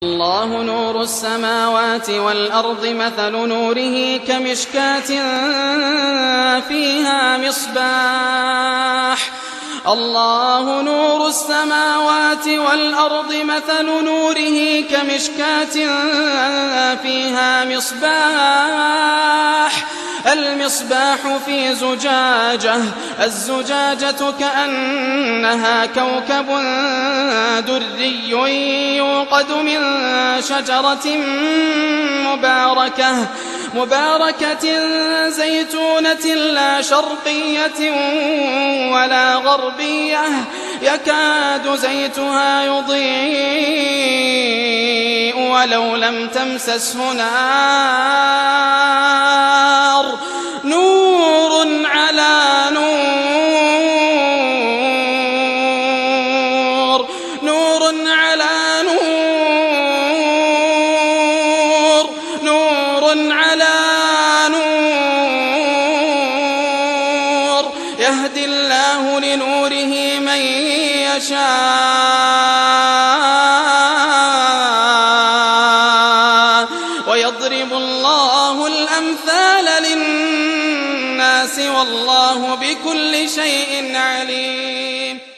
الله نور السماوات والأرض مثل نوره كمشكاة فيها مصباح الله نور السماوات والأرض مثل نوره كمشكاة فيها مصباح المصباح في زجاجة الزجاجة كأنها كوكب دري يوقد من شجرة مباركة زيتونة لا شرقية ولا غربية يكاد زيتها يضيء ولو لم تمسسه نار نور على نور نور على نور نور على نور يهدي الله لنوره من يشاء ويضرب الله الأمثال للناس والله بكل شيء عليم.